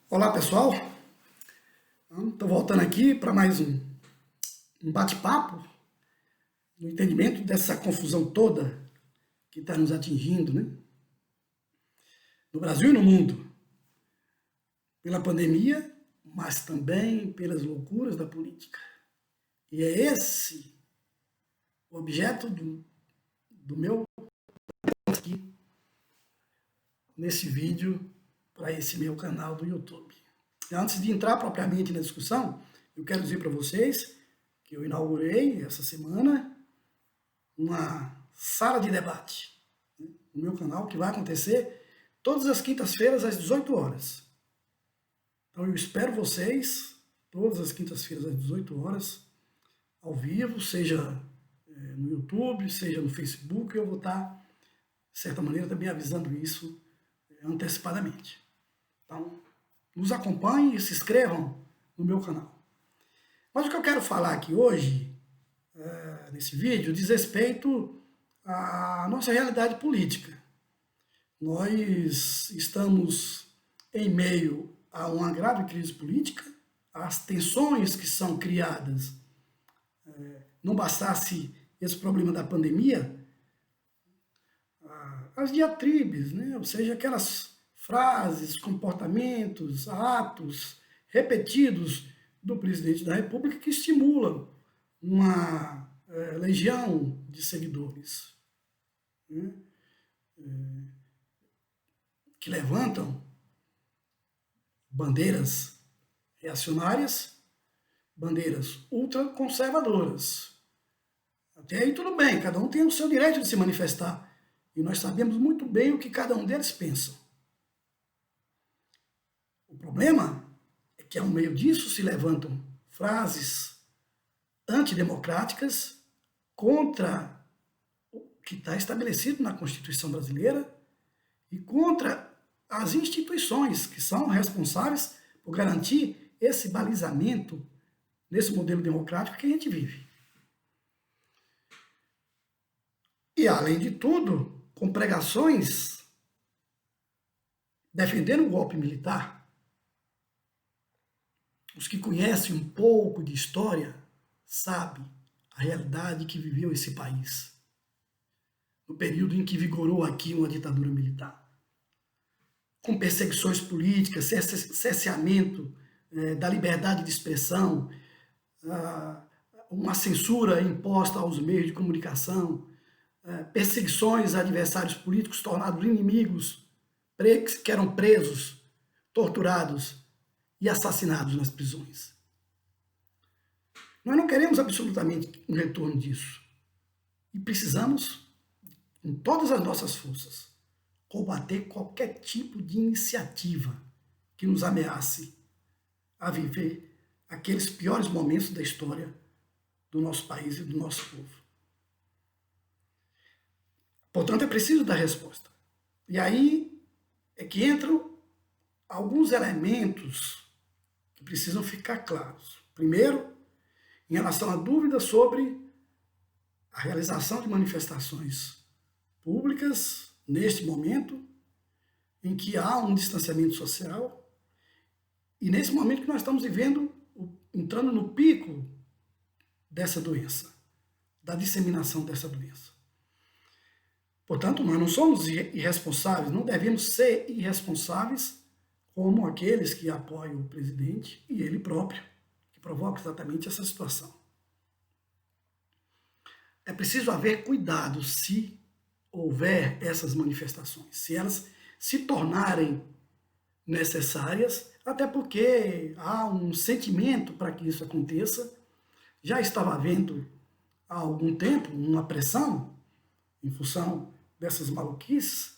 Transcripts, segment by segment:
Olá pessoal, estou voltando aqui para mais um bate-papo no entendimento dessa confusão toda que está nos atingindo, né? No Brasil e no mundo, pela pandemia, mas também pelas loucuras da política. E é esse o objeto do meu aqui nesse vídeo para esse meu canal do YouTube. Antes de entrar propriamente na discussão, eu quero dizer para vocês que eu inaugurei essa semana uma sala de debate no meu canal, que vai acontecer todas as quintas-feiras às 18 horas. Então eu espero vocês todas as quintas-feiras às 18 horas, ao vivo, seja no YouTube, seja no Facebook. Eu vou estar, de certa maneira, também avisando isso antecipadamente. Então, nos acompanhem e se inscrevam no meu canal. Mas o que eu quero falar aqui hoje, nesse vídeo, diz respeito à nossa realidade política. Nós estamos em meio a uma grave crise política, as tensões que são criadas, não bastasse esse problema da pandemia, as diatribes, né? Ou seja, aquelas frases, comportamentos, atos repetidos do presidente da República que estimulam uma legião de seguidores, né? Que levantam bandeiras reacionárias, bandeiras ultraconservadoras. Até aí tudo bem, cada um tem o seu direito de se manifestar. E nós sabemos muito bem o que cada um deles pensa. O problema é que, ao meio disso, se levantam frases antidemocráticas contra o que está estabelecido na Constituição brasileira e contra as instituições que são responsáveis por garantir esse balizamento nesse modelo democrático que a gente vive. E, além de tudo, com pregações defendendo o golpe militar. Os que conhecem um pouco de história sabem a realidade que viveu esse país no período em que vigorou aqui uma ditadura militar, com perseguições políticas, cerceamento da liberdade de expressão, uma censura imposta aos meios de comunicação, perseguições a adversários políticos tornados inimigos, que eram presos, torturados e assassinados nas prisões. Nós não queremos absolutamente um retorno disso. E precisamos, com todas as nossas forças, combater qualquer tipo de iniciativa que nos ameace a viver aqueles piores momentos da história do nosso país e do nosso povo. Portanto, é preciso dar resposta. E aí é que entram alguns elementos que precisam ficar claros. Primeiro, em relação à dúvida sobre a realização de manifestações públicas neste momento em que há um distanciamento social e nesse momento que nós estamos vivendo, entrando no pico dessa doença, da disseminação dessa doença. Portanto, nós não somos irresponsáveis, não devemos ser irresponsáveis como aqueles que apoiam o presidente e ele próprio, que provoca exatamente essa situação. É preciso haver cuidado se houver essas manifestações, se elas se tornarem necessárias, até porque há um sentimento para que isso aconteça. Já estava havendo há algum tempo uma pressão em função dessas maluquices,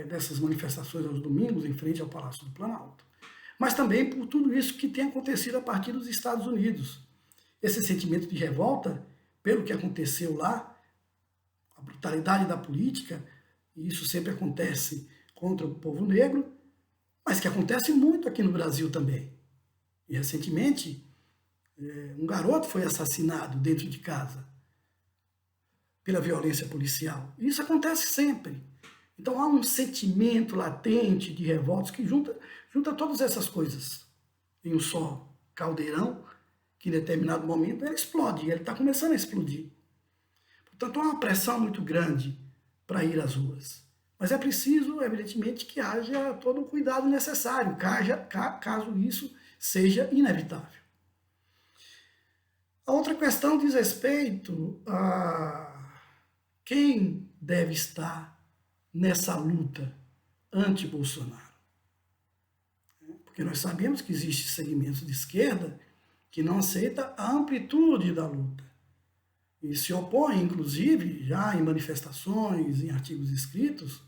dessas manifestações aos domingos em frente ao Palácio do Planalto. Mas também por tudo isso que tem acontecido a partir dos Estados Unidos. Esse sentimento de revolta pelo que aconteceu lá, a brutalidade da política, e isso sempre acontece contra o povo negro, mas que acontece muito aqui no Brasil também. E recentemente, um garoto foi assassinado dentro de casa pela violência policial. Isso acontece sempre. Então há um sentimento latente de revoltas que junta todas essas coisas em um só caldeirão, que em determinado momento ele explode, ele está começando a explodir. Portanto, há uma pressão muito grande para ir às ruas. Mas é preciso, evidentemente, que haja todo o cuidado necessário, caso isso seja inevitável. A outra questão diz respeito a quem deve estar nessa luta anti-Bolsonaro. Porque nós sabemos que existem segmentos de esquerda que não aceitam a amplitude da luta. E se opõem, inclusive, já em manifestações, em artigos escritos,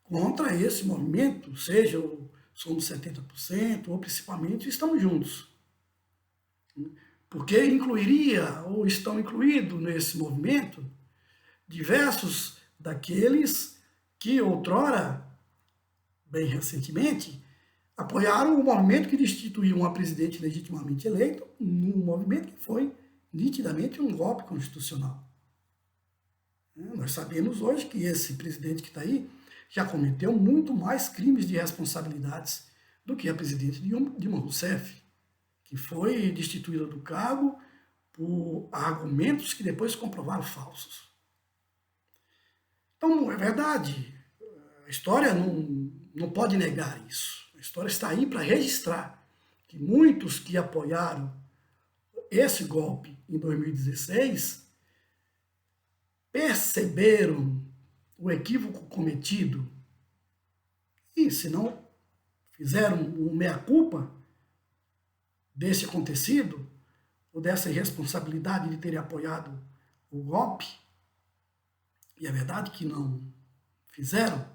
contra esse movimento, seja o Somos 70%, ou principalmente Estamos Juntos. Porque incluiria, ou estão incluídos nesse movimento, diversos daqueles que outrora, bem recentemente, apoiaram o movimento que destituiu uma presidente legitimamente eleita, num movimento que foi nitidamente um golpe constitucional. Nós sabemos hoje que esse presidente que está aí já cometeu muito mais crimes de responsabilidades do que a presidente Dilma Rousseff, que foi destituída do cargo por argumentos que depois se comprovaram falsos. Então, é verdade, a história não pode negar isso. A história está aí para registrar que muitos que apoiaram esse golpe em 2016 perceberam o equívoco cometido e, se não fizeram um meia-culpa desse acontecido, ou dessa irresponsabilidade de terem apoiado o golpe, e é verdade que não fizeram,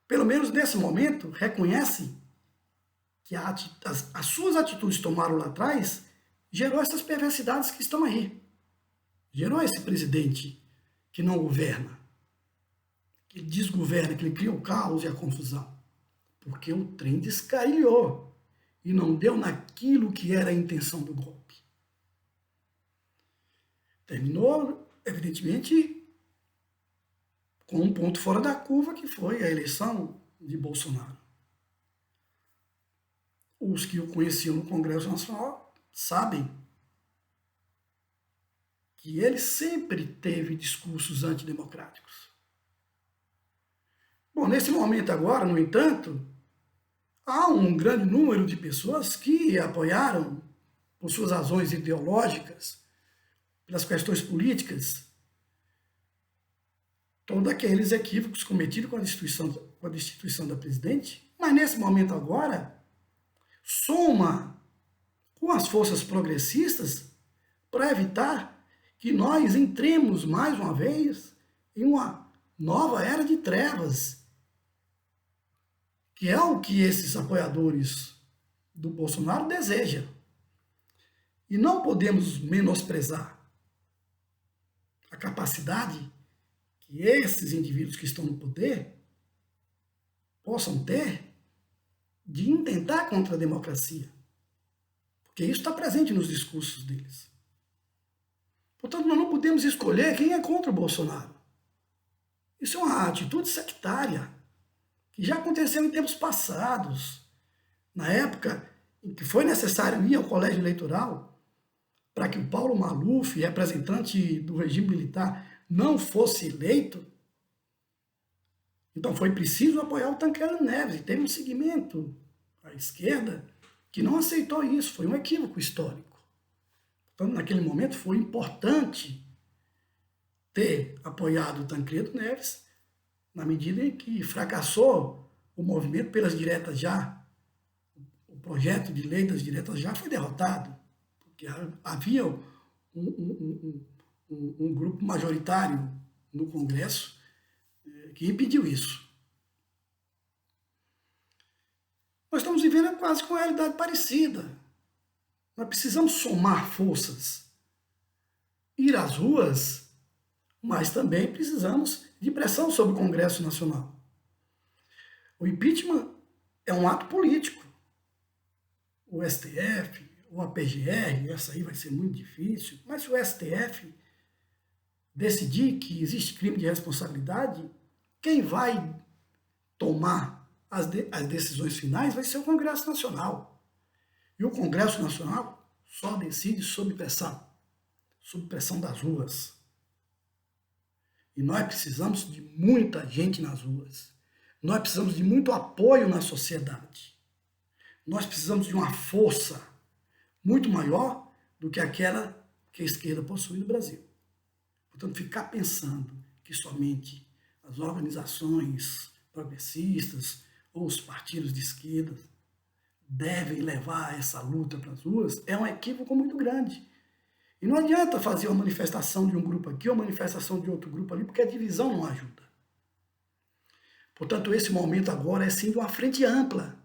pelo menos nesse momento, reconhece que as suas atitudes que tomaram lá atrás gerou essas perversidades que estão aí. Gerou esse presidente que não governa, que desgoverna, que ele cria o caos e a confusão. Porque o trem descarrilhou e não deu naquilo que era a intenção do golpe. Terminou, evidentemente, com um ponto fora da curva, que foi a eleição de Bolsonaro. Os que o conheciam no Congresso Nacional sabem que ele sempre teve discursos antidemocráticos. Bom, nesse momento agora, no entanto, há um grande número de pessoas que apoiaram, por suas razões ideológicas, pelas questões políticas, todos aqueles equívocos cometidos com a destituição da presidente, mas nesse momento agora, soma com as forças progressistas para evitar que nós entremos mais uma vez em uma nova era de trevas, que é o que esses apoiadores do Bolsonaro desejam. E não podemos menosprezar a capacidade que esses indivíduos que estão no poder possam ter de intentar contra a democracia. Porque isso está presente nos discursos deles. Portanto, nós não podemos escolher quem é contra o Bolsonaro. Isso é uma atitude sectária, que já aconteceu em tempos passados, na época em que foi necessário ir ao colégio eleitoral para que o Paulo Maluf, representante do regime militar, não fosse eleito. Então foi preciso apoiar o Tancredo Neves, e teve um segmento à esquerda que não aceitou isso, foi um equívoco histórico. Então, naquele momento, foi importante ter apoiado o Tancredo Neves, na medida em que fracassou o movimento pelas diretas já. O projeto de lei das diretas já foi derrotado, porque havia um grupo majoritário no Congresso que impediu isso. Nós estamos vivendo quase com uma realidade parecida. Nós precisamos somar forças, ir às ruas, mas também precisamos de pressão sobre o Congresso Nacional. O impeachment é um ato político. O STF, ou a PGR, essa aí vai ser muito difícil, mas se o STF decidir que existe crime de responsabilidade, quem vai tomar as decisões finais vai ser o Congresso Nacional. E o Congresso Nacional só decide sob pressão das ruas. E nós precisamos de muita gente nas ruas. Nós precisamos de muito apoio na sociedade. Nós precisamos de uma força muito maior do que aquela que a esquerda possui no Brasil. Portanto, ficar pensando que somente as organizações progressistas ou os partidos de esquerda devem levar essa luta para as ruas é um equívoco muito grande. E não adianta fazer uma manifestação de um grupo aqui ou uma manifestação de outro grupo ali, porque a divisão não ajuda. Portanto, esse momento agora é sim de uma frente ampla.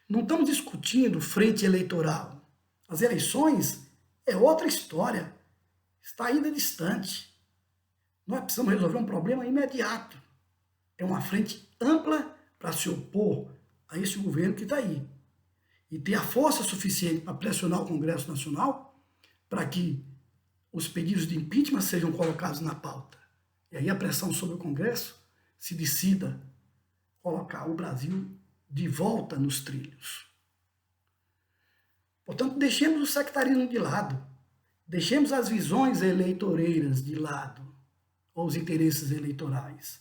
Não estamos discutindo frente eleitoral. As eleições é outra história. Está ainda distante. Nós precisamos resolver um problema imediato. É uma frente ampla para se opor a esse governo que está aí. E ter a força suficiente para pressionar o Congresso Nacional para que os pedidos de impeachment sejam colocados na pauta. E aí a pressão sobre o Congresso se decida colocar o Brasil de volta nos trilhos. Portanto, deixemos o sectarismo de lado. Deixemos as visões eleitoreiras de lado, ou os interesses eleitorais.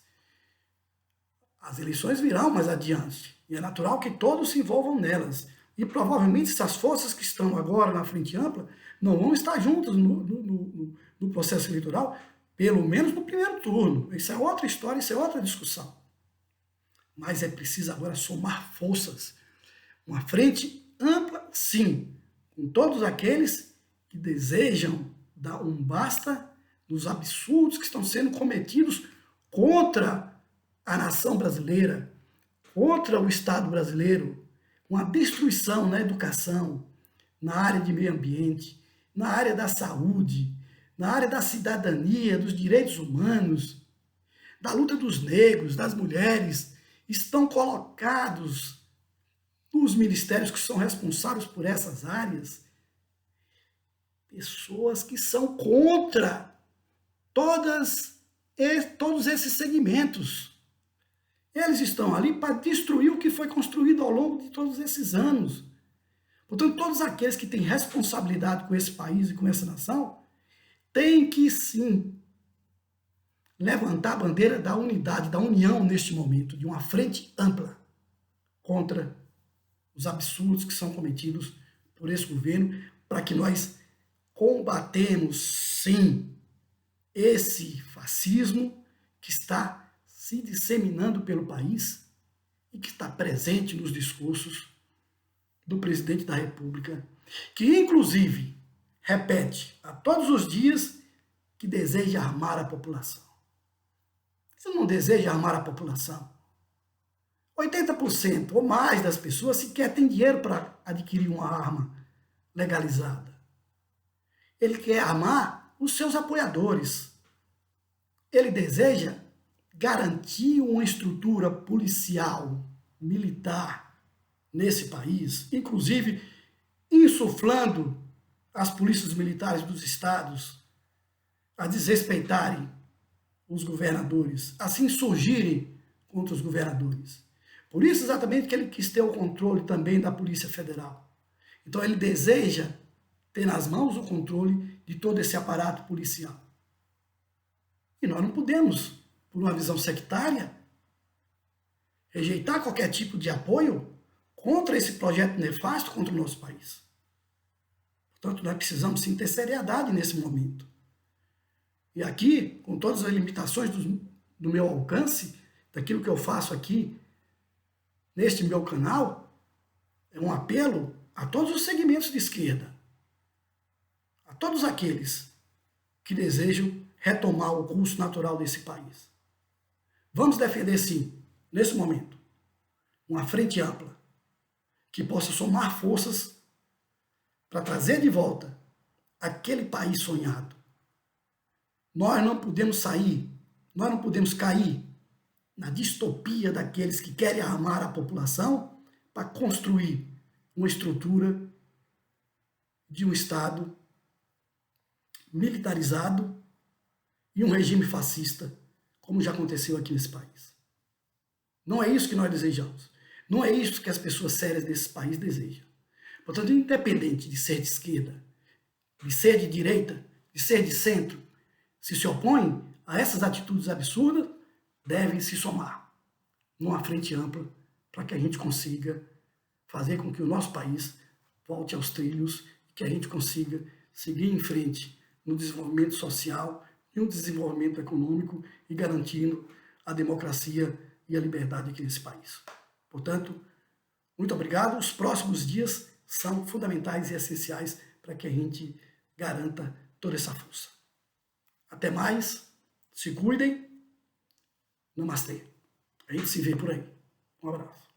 As eleições virão mais adiante, e é natural que todos se envolvam nelas. E provavelmente essas forças que estão agora na frente ampla não vão estar juntas no processo eleitoral, pelo menos no primeiro turno. Isso é outra história, isso é outra discussão. Mas é preciso agora somar forças. Uma frente ampla, sim, com todos aqueles que desejam dar um basta nos absurdos que estão sendo cometidos contra a nação brasileira, contra o Estado brasileiro, com a destruição na educação, na área de meio ambiente, na área da saúde, na área da cidadania, dos direitos humanos, da luta dos negros, das mulheres, estão colocados nos ministérios que são responsáveis por essas áreas pessoas que são contra todos esses segmentos. Eles estão ali para destruir o que foi construído ao longo de todos esses anos. Portanto, todos aqueles que têm responsabilidade com esse país e com essa nação têm que, sim, levantar a bandeira da unidade, da união neste momento, de uma frente ampla contra os absurdos que são cometidos por esse governo, para que nós combatemos, sim, esse fascismo que está se disseminando pelo país e que está presente nos discursos do presidente da República, que inclusive repete a todos os dias que deseja armar a população. Ele não deseja armar a população. 80% ou mais das pessoas sequer têm dinheiro para adquirir uma arma legalizada. Ele quer armar os seus apoiadores. Ele deseja garantir uma estrutura policial, militar nesse país, inclusive insuflando as polícias militares dos estados a desrespeitarem os governadores, a se insurgirem contra os governadores. Por isso exatamente que ele quis ter o controle também da Polícia Federal. Então ele deseja ter nas mãos o controle de todo esse aparato policial. E nós não podemos, por uma visão sectária, rejeitar qualquer tipo de apoio contra esse projeto nefasto contra o nosso país. Portanto, nós precisamos sim ter seriedade nesse momento. E aqui, com todas as limitações do meu alcance, daquilo que eu faço aqui, neste meu canal, é um apelo a todos os segmentos de esquerda, a todos aqueles que desejam retomar o curso natural desse país. Vamos defender, sim, nesse momento, uma frente ampla que possa somar forças para trazer de volta aquele país sonhado. Nós não podemos sair, nós não podemos cair na distopia daqueles que querem armar a população para construir uma estrutura de um Estado militarizado e um regime fascista como já aconteceu aqui nesse país. Não é isso que nós desejamos. Não é isso que as pessoas sérias desse país desejam. Portanto, independente de ser de esquerda, de ser de direita, de ser de centro, se opõem a essas atitudes absurdas, devem se somar numa frente ampla para que a gente consiga fazer com que o nosso país volte aos trilhos e que a gente consiga seguir em frente no desenvolvimento social e no desenvolvimento econômico e garantindo a democracia e a liberdade aqui nesse país. Portanto, muito obrigado. Os próximos dias são fundamentais e essenciais para que a gente garanta toda essa força. Até mais, se cuidem, namastê. A gente se vê por aí. Um abraço.